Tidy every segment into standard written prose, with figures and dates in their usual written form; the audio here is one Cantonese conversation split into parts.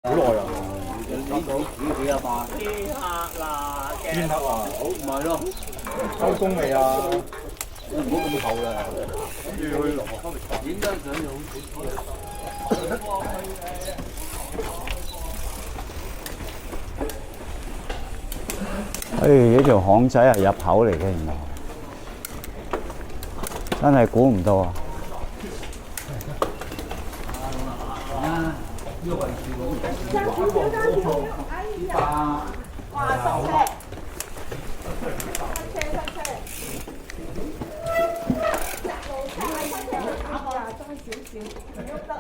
好耐啊！你阿爸天黑啦，天黑啊！好唔係咯？收工未啊？唔好咁厚啦，跟住去落學影張相就好。呢條巷仔係入口嚟嘅，原來真係估唔到啊！哇！塞車，塞車，塞車，直路車係塞車好慘啊！爭少少，唔喐得。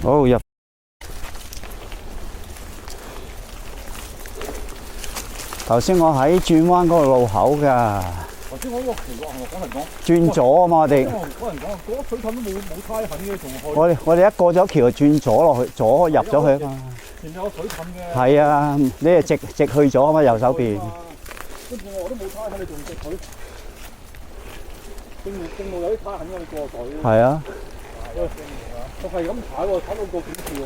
好入。頭先我喺轉彎嗰個路口㗎。頭先我個奇怪，我講嚟講轉左啊嘛，我哋。嗰人講嗰水氹都冇太狠嘅，仲去。我哋一過咗橋就轉左落去，左入咗去啊嘛。前面有水氹嘅。係啊，你係直去咗啊嘛，右手邊。跟住我都冇太狠，你仲直去？正路有啲太狠嘅，你過水。係啊。我係咁踩喎，踩到個幾次喎。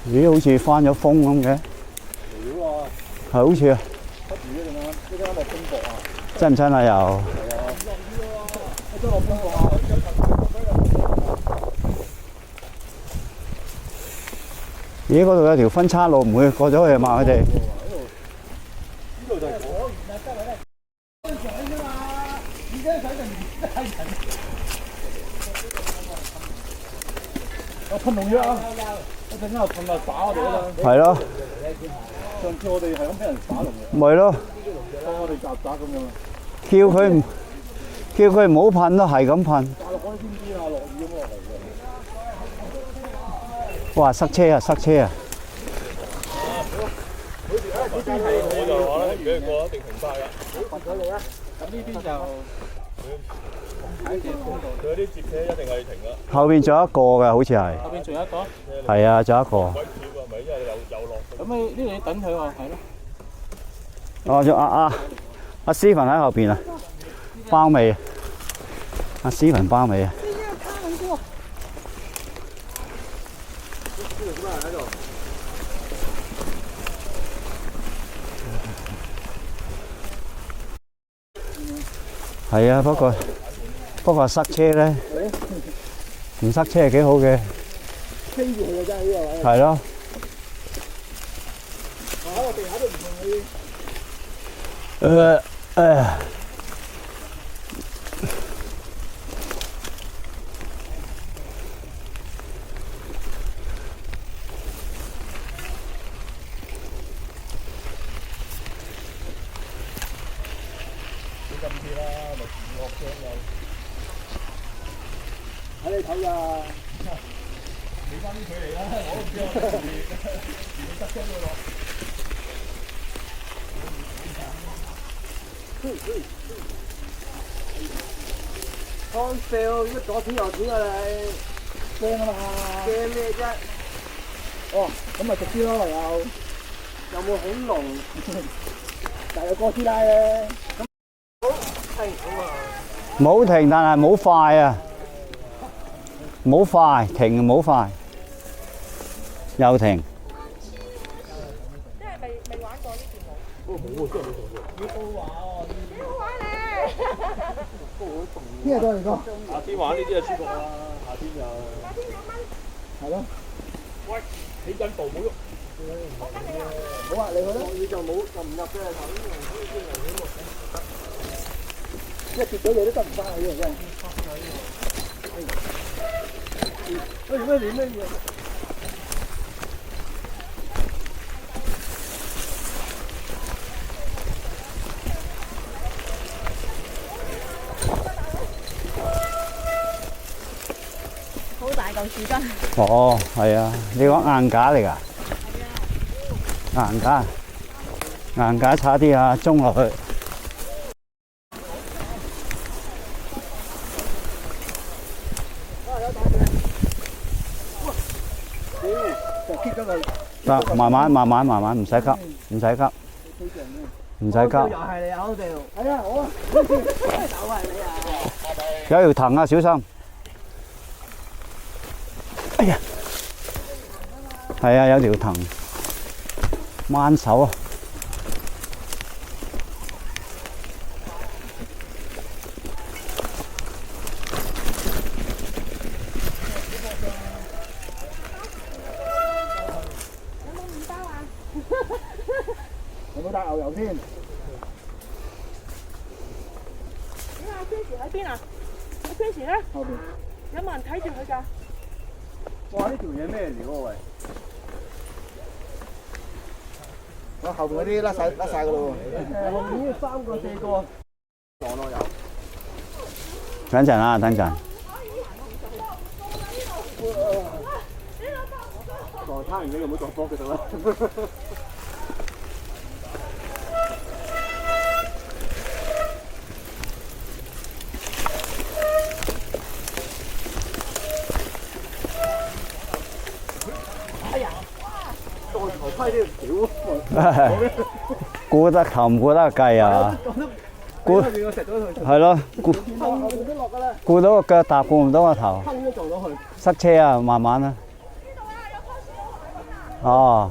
咦，好似翻咗風咁嘅。屌啊！係好似啊。不如呢陣間，呢間落風雹啊！真唔真啊又？係啊！一陣落風雹啊！咦，嗰度有條分岔路，唔會過咗去嘛？佢哋。呢度就係果園啊，周圍咧噴水啫嘛，而家水就唔得人。有噴農藥啊！一陣間又噴啊，打我哋啦。係咯。上次我哋係咁俾人打農藥。咪咯。當我哋曱甴咁樣。叫佢唔好噴咯，係咁噴。大陸嗰啲天邊啊，落雨咁落嚟嘅。哇！塞車啊！塞車啊！嗰邊係我就話咧，如果你過一定停晒㗎。罰咗你啦。咁呢邊就喺條公路，佢嗰啲接車一定係停㗎。後邊仲有一個㗎，好似係。後邊仲有一個。係啊，仲有一個。鬼跳啊，咪因為有落。咁你呢度要等佢喎，係咯。哦，仲阿Steven喺後邊啊，包尾啊，阿Steven包尾啊。係啊，不過塞車咧，唔塞車係幾好嘅。飛住佢真係呢個位。係咯。喺個地下都唔同你。你咁啲啦，咪自惡傷又。睇你睇㗎。你翻啲佢嚟啦，我都唔知我哋自己塞車咗落。康少，乜左錢右錢啊你？驚啊嘛！驚咩啫？哦，咁咪直啲咯，唯有。有冇恐龍？但係有哥斯拉咧。咁冇停，但係冇快啊！冇快，停冇快，又停。即係未玩過呢條舞。冇喎，真係冇做過。幾好玩咧！邊日再嚟過？夏天玩呢啲就舒服啦，夏天就夏天2蚊。係咯。喂，起緊步冇喐。我跟你啊！好啊，你去啦。你就唔入嘅，頭先一跌咗嘢都得唔翻去嘅真係。喂，咩料咩嘢？好大嚿樹根。哦，係啊，你講硬架嚟㗎？硬架，硬架差啲啊，中落去。就 keep 咗佢。得，慢慢，唔使急，唔使急，唔使急。又係你啊，我哋。係啊，好啊。又係你啊。有條藤啊，小心！哎呀，係啊，有條藤，掹手啊！有冇帶牛油先？點啊？Chris 喺邊啊？Chris 咧？後邊。有冇人睇住佢㗎？哇！呢條嘢咩料啊？喂！我後邊嗰啲甩曬㗎咯喎。後邊已經3個4個。撞咯有。等陣啊，等陣。撞攤完你又唔好撞波佢得啦。顧得頭唔顧得計啊！顧係咯，顧到個腳踏，顧唔到個頭。塞車啊，慢慢啦。哦。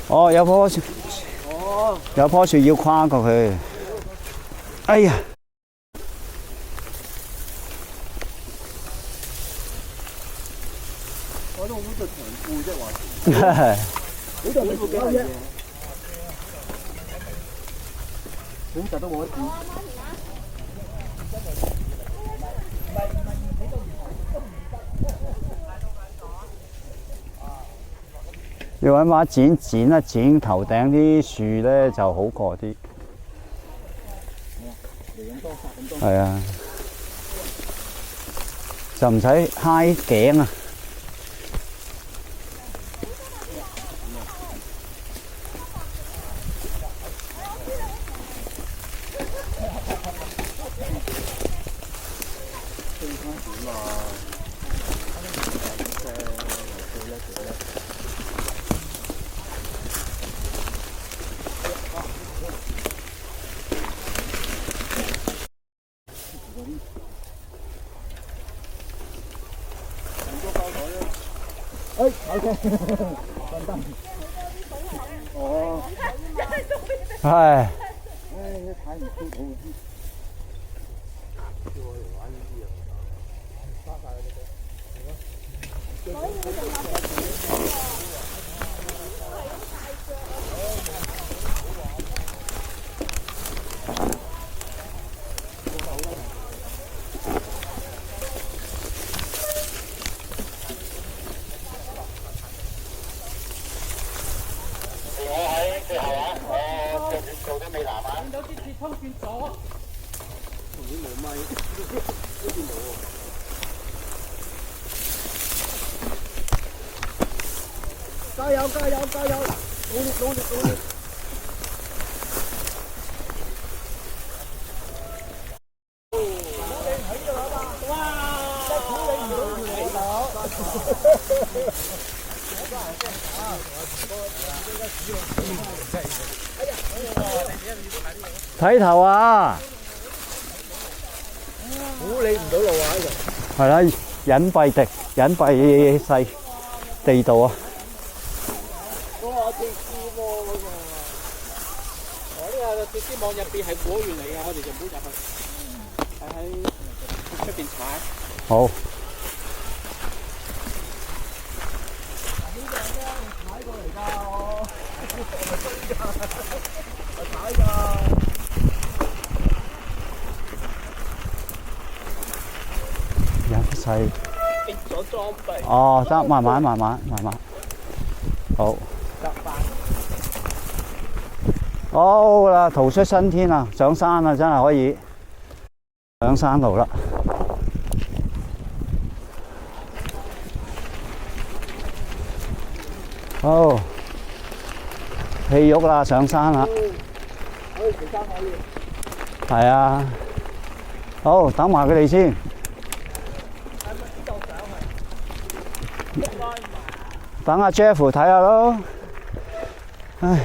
哦，有棵樹，有棵樹要跨過去。哎呀！我都好多長褲啫話。呢度你自己啫。選擇都冇得選。要揾把剪剪一剪頭頂啲樹咧就好過啲。係啊，就唔使揩頸啊。哎，OK，簡單。哦。係。唉，睇唔到圖。加油加油加油！努力努力努力！睇頭啊！估你唔到路啊！呢度係啦，隱蔽細地道啊！我鐵絲網嗰個，我呢個鐵絲網入邊係果園嚟嘅，我哋就唔好入去，係喺出邊踩。好。隱細。變咗裝備。哦，得，慢慢。好。好啦，逃出生天啦，上山啦，真係可以上山路啦。好，氣郁啦，上山啦。可以食山可以。係啊。好，等埋佢哋先。等阿 Jeff 睇下咯。唉。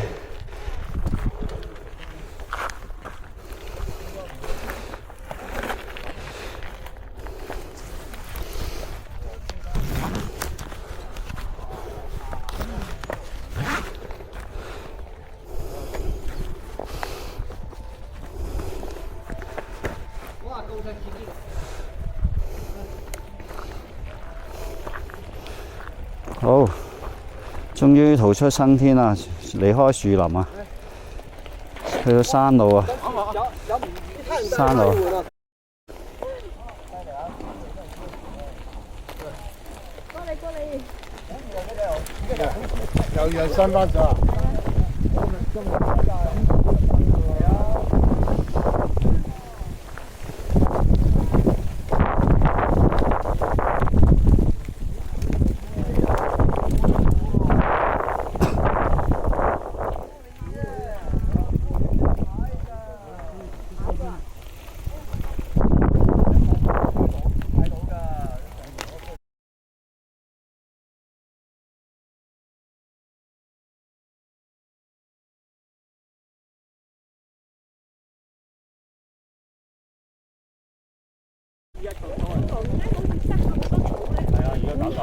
好，終於逃出生天啦！離開樹林啊，去到山路啊，山路。過嚟。又要上翻咗啊！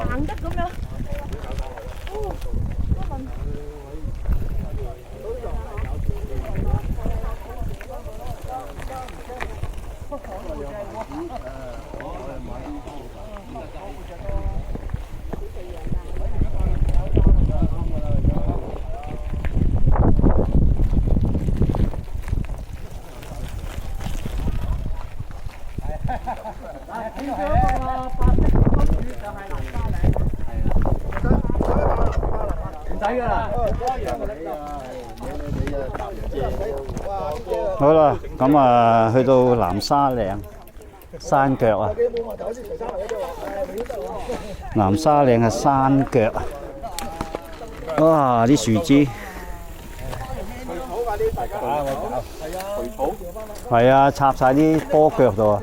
行得咁樣。好啦，咁啊，去到南沙嶺山腳啊，南沙嶺嘅山腳，哇！啲樹枝，係啊，插晒啲波腳度啊！